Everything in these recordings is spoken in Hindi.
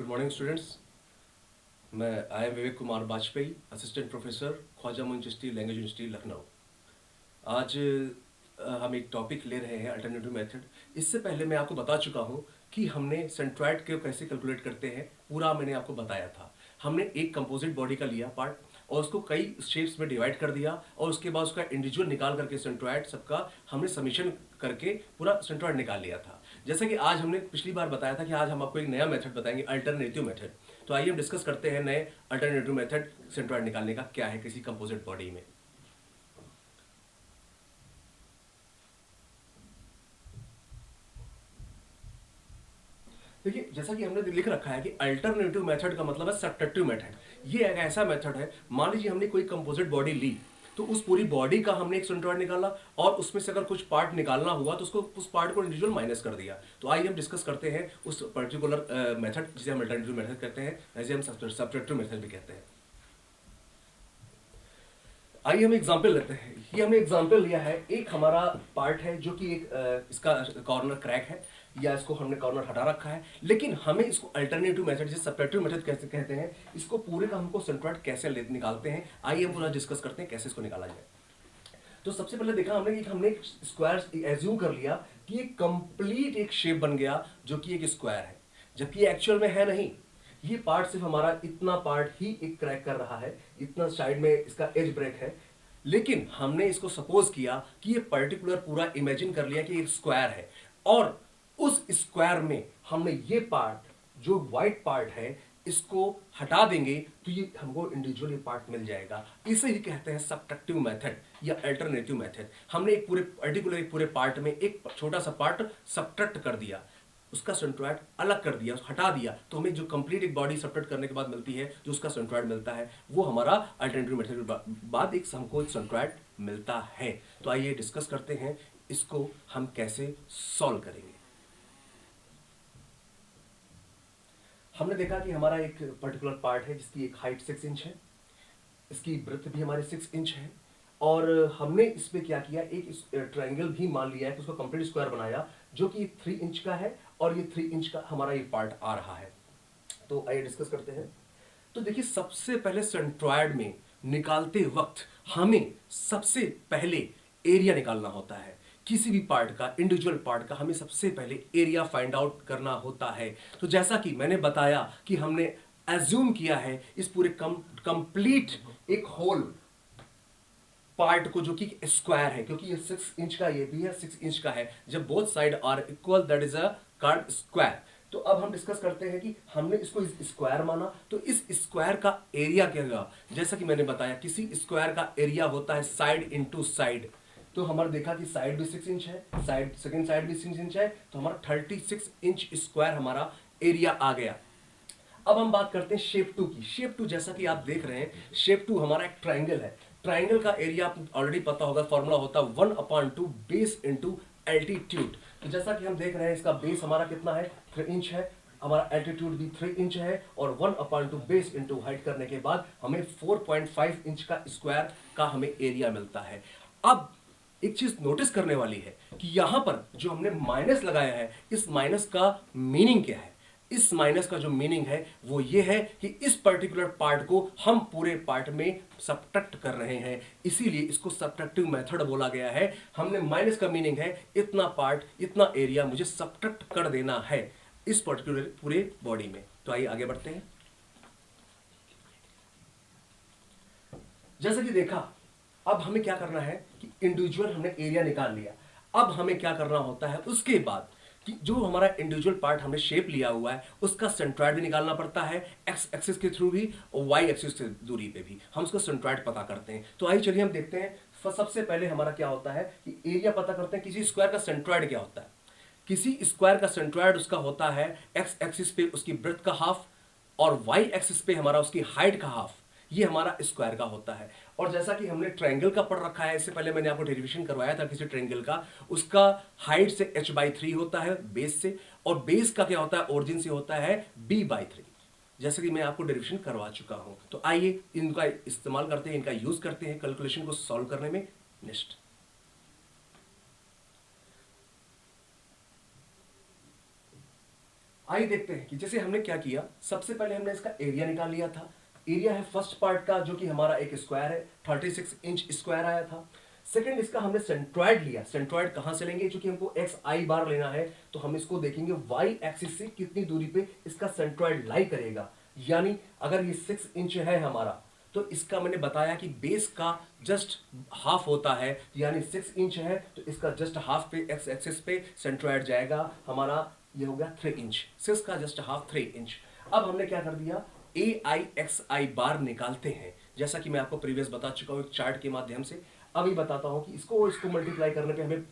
Good morning students. मैं I am Vivek Kumar Vajpayee, assistant professor, Khwaja Moin Chishti language university Lucknow. आज हम एक टॉपिक ले रहे हैं अल्टरनेटिव मेथड। इससे पहले मैं आपको बता चुका हूं कि हमने सेंट्रोइड को कैसे कैलकुलेट करते हैं, पूरा मैंने आपको बताया था। हमने एक कंपोजिट बॉडी का लिया पार्ट और उसको कई शेप्स में डिवाइड कर दिया और उसके बाद उसका इंडिविजुअल निकाल करके सेंट्रोइड सबका हमने समीशन करके पूरा सेंट्रोइड निकाल लिया था। जैसे कि आज हमने पिछली बार बताया था कि आज हम आपको एक नया मेथड बताएंगे, अल्टरनेटिव मेथड। तो आइए हम डिस्कस करते हैं नए अल्टरनेटिव मेथड सेंट्रोइड निकालने का क्या है किसी कंपोजिट बॉडी में। देखिए, जैसा कि हमने लिख रखा है कि अल्टरनेटिव मेथड का मतलब है सब्ट्रैक्टिव मेथड। ये एक ऐसा मेथड है, मान लीजिए हमने कोई कंपोजिट बॉडी ली तो उस पूरी बॉडी का हमने एक सेंट्रोइड निकाला और उसमें से अगर कुछ पार्ट निकालना हुआ तो उसको उस पार्ट को इंडिविजुअल माइनस कर दिया। तो आइए हम डिस्कस करते हैं उस पर्टिकुलर मेथड जिसे हम अल्टरनेटिव मेथड कहते हैं, ऐसे हम सब्ट्रैक्टिव मेथड भी कहते हैं। आइए हम एग्जाम्पल लेते हैं। ये हमने एग्जाम्पल लिया है, एक हमारा पार्ट है जो कि एक इसका कॉर्नर क्रैक है या इसको हमने कॉर्नर हटा रखा है, लेकिन हमें इसको अल्टरनेटिव मेथड जिसे सब्ट्रैक्टिव मेथड कैसे कहते हैं, इसको पूरे का हमको सेंट्रोइड कैसे निकालते हैं, आइए हम पूरा डिस्कस करते हैं कैसे इसको निकाला जाए। तो सबसे पहले देखा हमने एक स्क्वायर एज्यूम कर लिया कि एक कंप्लीट एक शेप बन गया जो कि एक स्क्वायर है, जबकि एक्चुअल में है नहीं। ये पार्ट सिर्फ हमारा इतना पार्ट ही एक क्रैक कर रहा है, इतना साइड में इसका एज ब्रेक है, लेकिन हमने इसको सपोज किया कि ये पर्टिकुलर पूरा इमेजिन कर लिया कि एक स्क्वायर है और उस स्क्वायर में हमने ये पार्ट जो व्हाइट पार्ट है इसको हटा देंगे तो ये हमको इंडिविजुअल पार्ट मिल जाएगा। इसे ही कहते हैं सब्ट्रैक्टिव मेथड या अल्टरनेटिव मेथड। हमने एक पूरे पर्टिकुलर एक पूरे पार्ट में एक छोटा सा पार्ट सब्ट्रैक्ट कर दिया, उसका सेंट्रोइड अलग कर दिया, हटा दिया, तो हमें जो कंप्लीट एक बॉडी सब्ट्रैक्ट करने के बाद मिलती है, जो उसका सेंट्रोइड मिलता है, वो हमारा अल्टरनेटिव मेथड के बाद एक हमको एक सेंट्रोइड मिलता है। तो आइए डिस्कस करते हैं इसको हम कैसे सॉल्व करेंगे। हमने देखा कि हमारा एक पर्टिकुलर पार्ट है जिसकी एक हाइट 6 इंच है, इसकी ब्रेथ भी हमारे 6 इंच है और हमने इस पे क्या किया, एक ट्रायंगल भी मान लिया है कि उसको कंप्लीट स्क्वायर बनाया जो कि 3 इंच का है और ये 3 इंच का हमारा ये पार्ट आ रहा है। तो आइए डिस्कस करते हैं। तो देखिए, सबसे पहले सेंट्रोइड में निकालते वक्त हमें सबसे पहले एरिया निकालना होता है। किसी भी पार्ट का, इंडिविजुअल पार्ट का हमें सबसे पहले एरिया फाइंड आउट करना होता है। तो जैसा कि मैंने बताया कि हमने एज्यूम किया है इस पूरे कंप्लीट एक होल पार्ट को जो कि स्क्वायर है, क्योंकि ये 6 इंच का ये भी है, 6 इंच का है। जब both side are equal that is a called square. तो अब हम डिस्कस करते हैं कि हमने इसको स्क्वायर माना तो इस स्क्वायर का एरिया क्या होगा। जैसा कि मैंने बताया किसी स्क्वायर का एरिया होता है साइड इनटू साइड। तो हमारा देखा कि साइड भी 6 इंच है, साइड सेकंड साइड भी 6 इंच है, तो हमारा 36 इंच स्क्वायर हमारा एरिया आ गया। अब हम बात करते हैं शेप टू की। शेप टू जैसा कि आप देख रहे हैं, शेप टू हमारा एक ट्राइंगल है। ट्राइंगल का एरिया आपको ऑलरेडी पता होगा, फॉर्मूला होता है 1/2 बेस इंटू एल्टीट्यूड। तो जैसा कि हम देख रहे हैं इसका बेस हमारा कितना है, 3 इंच है, हमारा एल्टीट्यूड भी 3 इंच है और 1/2 बेस इंटू हाइट करने के बाद हमें 4.5 इंच का स्क्वायर का हमें एरिया मिलता है। अब एक चीज नोटिस करने वाली है कि यहां पर जो हमने माइनस लगाया है, इस माइनस का मीनिंग क्या है। इस माइनस का जो मीनिंग है वो ये है कि इस पर्टिकुलर पार्ट को हम पूरे पार्ट में सब्ट्रैक्ट कर रहे हैं, इसीलिए इसको सब्ट्रैक्टिव मेथड बोला गया है। हमने माइनस का मीनिंग है इतना पार्ट, इतना एरिया मुझे सब्ट्रैक्ट कर देना है इस पर्टिकुलर पूरे बॉडी में। तो आइए आगे बढ़ते हैं। जैसा कि देखा, अब हमें क्या करना है कि इंडिविजुअल हमने एरिया निकाल लिया। अब हमें क्या करना होता है उसके बाद कि जो हमारा इंडिविजुअल पार्ट हमने शेप लिया हुआ है उसका सेंट्रोइड भी निकालना पड़ता है, एक्स एक्सिस के थ्रू भी और वाई एक्सिस की दूरी पे भी हम उसका सेंट्रोइड पता करते हैं। तो आइए चलिए हम देखते हैं। सबसे पहले हमारा क्या होता है कि एरिया पता करते हैं, किसी स्क्वायर का सेंट्रोइड क्या होता है। किसी स्क्वायर का सेंट्रोइड उसका होता है एक्स एक्सिस पे उसकी ब्रेथ का हाफ और वाई एक्सिस पे हमारा उसकी हाइट का हाफ। ये हमारा स्क्वायर का होता है। और जैसा कि हमने ट्रायंगल का पढ़ रखा है, इससे पहले मैंने आपको डेरिवेशन करवाया था किसी ट्रायंगल का, उसका हाइट से h/3 होता है बेस से, और बेस का क्या होता है, ओरिजिन से होता है b/3, जैसे कि मैं आपको डेरिवेशन करवा चुका हूं। तो आइए इनका इस्तेमाल करते हैं, इनका यूज करते हैं कैलकुलेशन को सॉल्व करने में। नेक्स्ट, आइए देखते हैं कि जैसे हमने क्या किया। सबसे पहले हमने इसका एरिया निकाल लिया था। एरिया है फर्स्ट पार्ट का जो कि हमारा एक स्क्वायर है, 36 इंच स्क्वायर आया था। सेकंड इसका हमने सेंट्रॉइड लिया। सेंट्रॉइड कहां से लेंगे, क्योंकि हमको एक्स आई बार लेना है तो हम इसको देखेंगे वाई एक्सिस से कितनी दूरी पे इसका सेंट्रॉइड लाई करेगा। यानी अगर ये 6 इंच है हमारा, तो इसका मैंने बताया कि बेस का जस्ट हाफ होता है, यानी 6 इंच है तो इसका जस्ट हाफ पे एक्स एक्सिस पे सेंट्रॉइड जाएगा हमारा, ये हो गया 3 इंच। 6 का जस्ट हाफ 3 इंच। अब हमने क्या कर दिया, ए आई एक्स आई बार निकालते हैं, जैसा कि मैं आपको प्रीवियस बता चुका हूं एक चार्ट के माध्यम से। अभी बताता हूं कि इसको मल्टीप्लाई करने पे हमें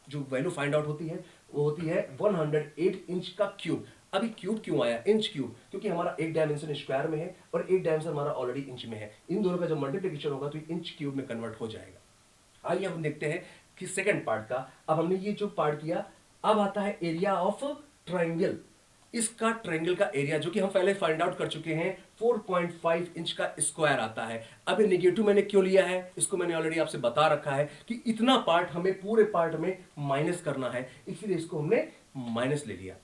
जो वैल्यू फाइंड आउट होती है वो होती है 108 इंच का क्यूब। अभी क्यूब क्यों आया, इंच क्यूब, क्योंकि हमारा एक डायमेंशन स्क्वायर में है और एक डायमेंशन हमारा ऑलरेडी इंच में है। इन दोनों का जब मल्टीप्लिकेशन होगा तो इंच क्यूब में कन्वर्ट हो जाएगा। आइए हम देखते हैं कि सेकंड पार्ट का। अब हमने ये जो पार्ट किया, अब आता है एरिया ऑफ ट्राइंगल। इसका ट्रायंगल का एरिया जो कि हम पहले फाइंड आउट कर चुके हैं 4.5 इंच का स्क्वायर आता है। अब नेगेटिव मैंने क्यों लिया है, इसको मैंने ऑलरेडी आपसे बता रखा है कि इतना पार्ट हमें पूरे पार्ट में माइनस करना है, इसीलिए इसको हमने माइनस ले लिया।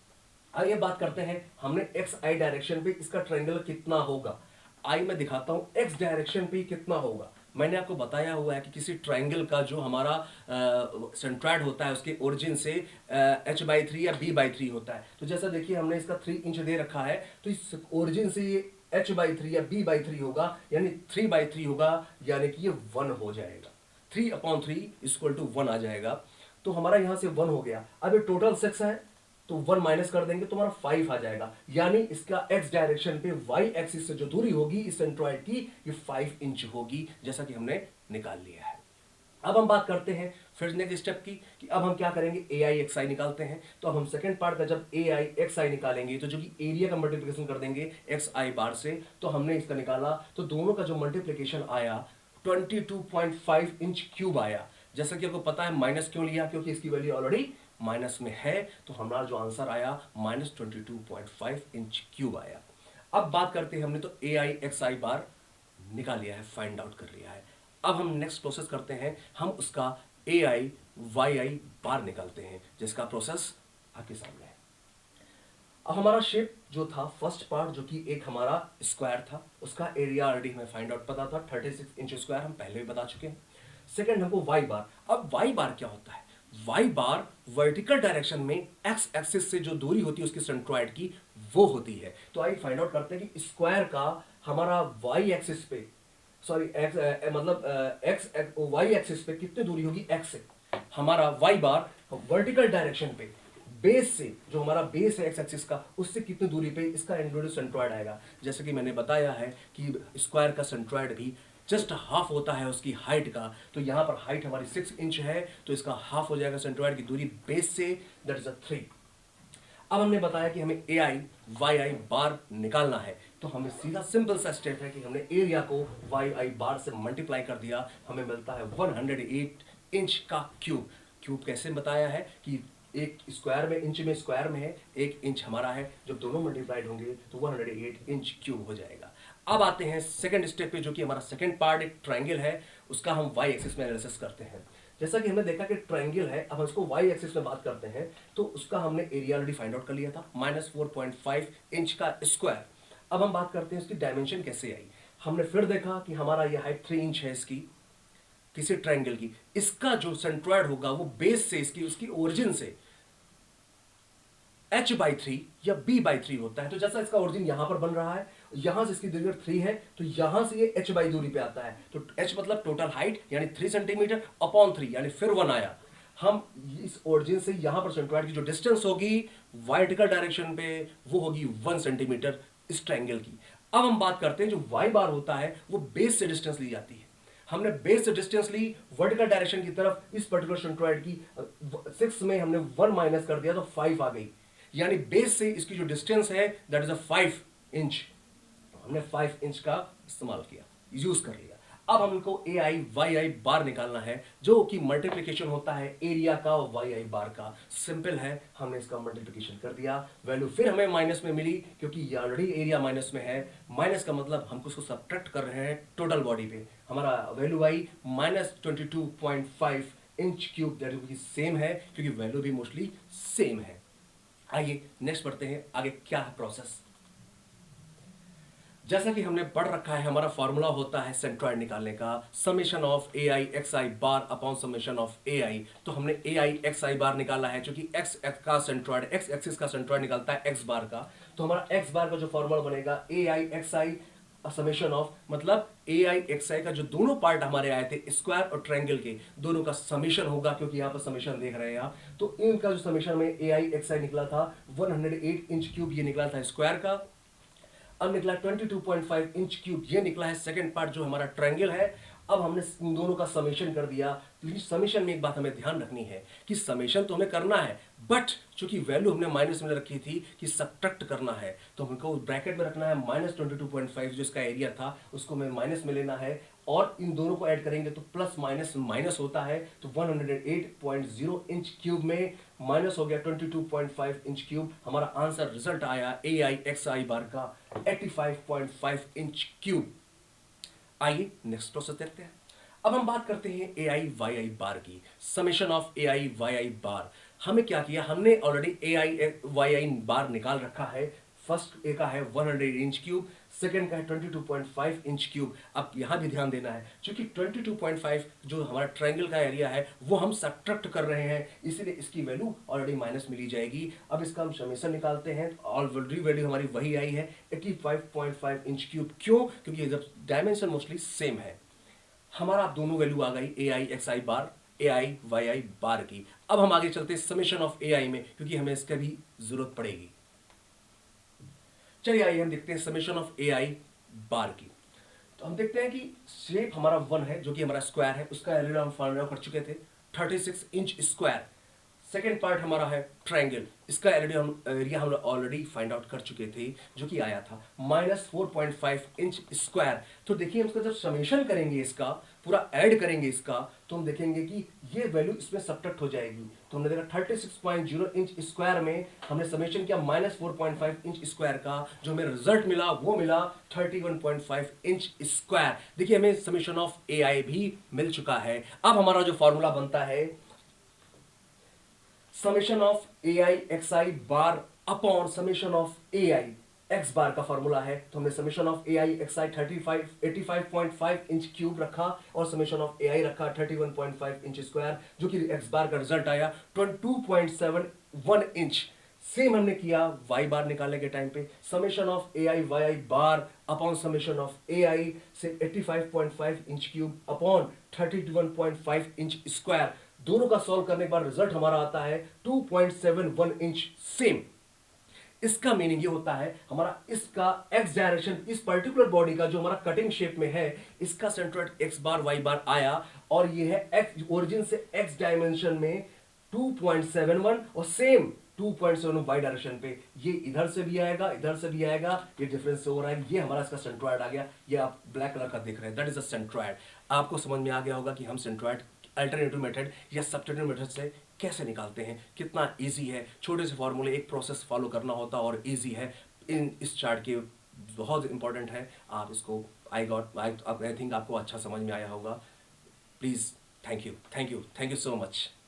आइए बात करते हैं, हमने एक्स आई डायरेक्शन पे इसका ट्रायंगल कितना होगा। आई मैं दिखाता हूं एक्स डायरेक्शन पे कितना होगा। मैंने आपको बताया हुआ है कि किसी ट्रायंगल का जो हमारा सेंट्रॉइड होता है उसके ओरिजिन से h/3 या b/3 होता है। तो जैसा देखिए हमने इसका 3 इंच दे रखा है, तो इस ओरिजिन से ये h/3 या b/3 होगा, यानी 3/3 होगा, यानी कि ये 1 हो जाएगा। 3/3 इक्वल टू 1 आ जाएगा। तो हमारा यहां से 1 हो गया। अब ये टोटल 6 है तो 1 माइनस कर देंगे तो हमारा 5 आ जाएगा। यानी इसका x डायरेक्शन पे y एक्सिस से जो दूरी होगी इस सेंट्रॉइड की, ये 5 इंच होगी, जैसा कि हमने निकाल लिया है। अब हम बात करते हैं फिर नेक्स्ट स्टेप की कि अब हम क्या करेंगे, ए आई एक्स आई निकालते हैं। तो अब हम सेकंड पार्ट का जब ए आई एक्स आई निकालेंगे तो जो कि एरिया का मल्टीप्लिकेशन कर देंगे एक्स आई बार से, तो हमने इसका निकाला तो दोनों का जो मल्टीप्लिकेशन आया 22.5 इंच क्यूब आया। जैसा कि आपको पता है माइनस क्यों लिया, क्योंकि इसकी वैल्यू ऑलरेडी माइनस में है, तो हमारा जो आंसर आया -22.5 इंच क्यूब आया। अब बात करते हैं, हमने तो ए आई एक्स आई बार निकाल लिया है, फाइंड आउट कर लिया है। अब हम नेक्स्ट प्रोसेस करते हैं, हम उसका ए आई वाई आई बार निकालते हैं, जिसका प्रोसेस आपके सामने है। अब हमारा शेप जो था फर्स्ट पार्ट जो कि एक हमारा स्क्वायर था, उसका एरिया ऑलरेडी हमें फाइंड आउट पता था 36 इंच स्क्वायर, हम पहले भी बता चुके हैं। सेकंड हमको वाई बार। अब वाई बार क्या होता है, वाई बार वर्टिकल डायरेक्शन में एक्स एक्सिस से जो दूरी होती है उसकी सेंट्रॉइड की, वो होती है। तो आइए फाइंड आउट करते हैं कि स्क्वायर का हमारा वाई एक्सिस पे, सॉरी एक्स मतलब एक्स वाई एक्सिस पे कितनी दूरी होगी एक्स से। हमारा वाई बार वर्टिकल डायरेक्शन पे बेस से, जो हमारा बेस है एक्स एक्सिस का, उससे कितनी दूरी पे इसका इंक्लूडेड सेंट्रॉइड आएगा। जैसे कि मैंने बताया है कि स्क्वायर का सेंट्रॉइड भी जस्ट हाफ होता है उसकी हाइट का। तो यहां पर हाइट हमारी 6 इंच है, तो इसका हाफ हो जाएगा सेंट्रॉइड की दूरी बेस से, दैट इज 3। अब हमने बताया कि हमें ए आई वाई आई बार निकालना है, तो हमें सीधा सिंपल सा स्टेप है कि हमने एरिया को वाई आई बार से मल्टीप्लाई कर दिया, हमें मिलता है 108 इंच का क्यूब। क्यूब कैसे बताया है कि एक स्क्वायर में, इंच में स्क्वायर में है, 1 इंच हमारा है, जब दोनों मल्टीप्लाइड होंगे तो 108 इंच क्यूब हो जाएगा। अब आते हैं सेकंड स्टेप पे, जो कि हमारा सेकंड पार्ट एक ट्रायंगल है, उसका हम वाई एक्सिस में एनालिसिस करते हैं। जैसा कि हमने देखा कि ट्रायंगल है, अब हम इसको वाई एक्सिस में बात करते हैं, तो उसका हमने एरिया ऑलरेडी फाइंड आउट कर लिया था -4.5 इंच का स्क्वायर। अब हम बात करते हैं इसकी डायमेंशन कैसे आई। हमने फिर देखा कि हमारा ये हाइट 3 इंच है इसकी, किसी ट्रायंगल की, इसका जो सेंट्रॉइड होगा वो बेस से, इसकी उसकी ओरिजिन से h/3 या b/3 होता है। तो जैसा इसका ओरिजिन यहां पर बन रहा है, यहां से इसकी दूरी 3 है, तो यहां से ये h/ दूरी पे आता है। तो h मतलब टोटल हाइट, यानी 3 सेंटीमीटर अपॉन 3, यानी फिर 1 आया। हम इस ओरिजिन से यहां पर सेंट्रॉइड की जो डिस्टेंस होगी वर्टिकल डायरेक्शन पे, वो होगी 1 सेंटीमीटर इस ट्रायंगल की। अब हम बात करते हैं, जो y बार होता है वो बेस से डिस्टेंस ली जाती है। हमने बेस से डिस्टेंस ली वर्टिकल डायरेक्शन की तरफ, इस पर्टिकुलर सेंट्रॉइड की 6 में हमने 1 माइनस कर दिया तो 5 आ गई, यानी बेस से इसकी जो डिस्टेंस है दैट इज 5 इंच। हमने 5 इंच का इस्तेमाल किया, यूज कर लिया। अब हमको ए आई वाई आई बार निकालना है, जो कि मल्टीप्लिकेशन होता है एरिया का और वाई आई बार का। सिंपल है, हमने इसका मल्टीप्लिकेशन कर दिया, वैल्यू फिर हमें माइनस में मिली, क्योंकि ऑलरेडी एरिया माइनस में है। माइनस का मतलब हमको उसको सब्ट्रैक्ट कर रहे हैं टोटल बॉडी पे। हमारा value I -22.5 inch cube, that is same है, क्योंकि वैल्यू भी मोस्टली सेम है। आइए नेक्स्ट बढ़ते हैं, आगे क्या है प्रोसेस। जैसा कि हमने पढ़ रखा है, हमारा फॉर्मूला होता है सेंट्रॉइड निकालने का, summation of A I X I bar upon summation of A I. तो हमने ए आई एक्स आई बार निकाला है, क्योंकि एक्स का सेंट्रॉइड, एक्स एक्सिस का सेंट्रॉइड निकालता है एक्स बार का। तो हमारा एक्स बार का जो फॉर्मूला बनेगा ए I X I summation of, मतलब ए आई एक्स आई का जो दोनों पार्ट हमारे आए थे स्क्वायर और ट्रायंगल के, दोनों का समेशन होगा, क्योंकि यहाँ पर समेशन देख रहे हैं आप। तो इनका जो समेशन में ए आई एक्स आई निकला था 108 इंच क्यूब, ये निकला था स्क्वायर का। अब निकला 22.5 इंच क्यूब, ये निकला है सेकंड पार्ट जो हमारा ट्रायंगल है। अब हमने इन दोनों का समेशन कर दिया। लेकिन समेशन में एक बात हमें ध्यान रखनी है कि समेशन तो हमें करना है, बट चूंकि वैल्यू हमने माइनस में रखी थी कि सब्ट्रैक्ट करना है, तो हमको ब्रैकेट में रखना है -22.5, जो इसका एरिया था उसको हमें माइनस में लेना है, और इन दोनों को ऐड करेंगे तो प्लस माइनस माइनस होता है। तो 108.0 इंच क्यूब में माइनस हो गया 22.5 इंच क्यूब। हमारा आंसर रिजल्ट आया ए आई एक्स आई बार का 85.5 इंच क्यूब। आइए नेक्स्ट प्रोसेस देखते हैं। अब हम बात करते हैं ए आई वाई आई बार की, summation of A I Y I bar. हमें क्या किया, हमने already A I Y I बार निकाल रखा है। फर्स्ट ए का है 100 इंच क्यूब, सेकंड का है 22.5 इंच क्यूब। अब यहां भी ध्यान देना है, क्योंकि 22.5 जो हमारा ट्रायंगल का एरिया है वो हम सब्ट्रैक्ट कर रहे हैं, इसीलिए इसकी वैल्यू ऑलरेडी माइनस में ली जाएगी। अब इसका हम समेशन निकालते हैं, ऑलरेडी वैल्यू हमारी वही आई है 85.5 इंच क्यूब। क्यों? क्योंकि जब डायमेंशन मोस्टली सेम है। हमारा अब दोनों वैल्यू आ गई ए I X I bar, A I Y I bar की। अब हम आगे चलते हैं समेशन ऑफ ए आई में, क्योंकि हमें इसका भी जरूरत पड़ेगी। चलिए आइए हम देखते हैं summation of A I bar की। तो हम देखते हैं कि शेप हमारा 1 है, जो कि हमारा स्क्वायर है, उसका एरिया हम फाइंड आउट कर चुके थे 36 इंच स्क्वायर। सेकेंड पार्ट हमारा है ट्रायंगल, इसका एरिया हम ऑलरेडी फाइंड आउट कर चुके थे, जो कि आया था -4.5 इंच स्क्वायर। तो देखिए हम इसका जब समेशन करेंगे, इसका पूरा ऐड करेंगे इसका, तो हम देखेंगे कि ये वैल्यू इसमें सब्ट्रैक्ट हो जाएगी। तो हमने देखा 36.0 इंच स्क्वायर में हमने समेशन किया -4.5 इंच स्क्वायर का, जो हमें रिजल्ट मिला वो मिला 31.5 इंच स्क्वायर। देखिए हमें समेशन ऑफ ए आई भी मिल चुका है। अब हमारा जो फॉर्मूला बनता है summation of A I X I bar upon summation of A I X bar का फॉर्मूला है। तो हमने summation of A I X I 85.5 inch cube रखा, और समेशन ऑफ ए आई रखा 31.5 इंच स्क्वायर, जो कि एक्स बार का रिजल्ट आया 22.71 इंच। सेम हमने किया वाई बार निकालने के टाइम पे, summation of A I Y I bar upon summation of A I से 85.5 inch cube upon 31.5 inch square. दोनों का सॉल्व करने के बाद रिजल्ट हमारा आता है 2.71 इंच। सेम इसका मीनिंग ये होता है, हमारा इसका एक्स डायरेक्शन, इस पर्टिकुलर बॉडी का जो हमारा कटिंग शेप में है, इसका सेंट्रोइड एक्स बार वाई बार आया, और ये है एक्स ओरिजिन से एक्स डायमेंशन में 2.71, और सेम 2.7 वाई डायरेक्शन पे, ये इधर से भी आएगा इधर से भी आएगा, ये डिफरेंस हो रहा है। ये हमारा इसका सेंट्रोइड आ गया, ये आप ब्लैक कलर का देख रहे हैं, दैट इज अ सेंट्रोइड। आपको समझ में आ गया होगा कि हम सेंट्रोइड अल्टरनेटिव मेथड या सब्स्टिट्यूट मेथड से कैसे निकालते हैं, कितना इजी है। छोटे से फॉर्मूले एक प्रोसेस फॉलो करना होता और इजी है। इस चार्ट के बहुत इंपॉर्टेंट है, आप इसको आई थिंक आपको अच्छा समझ में आया होगा। Please, thank you so much.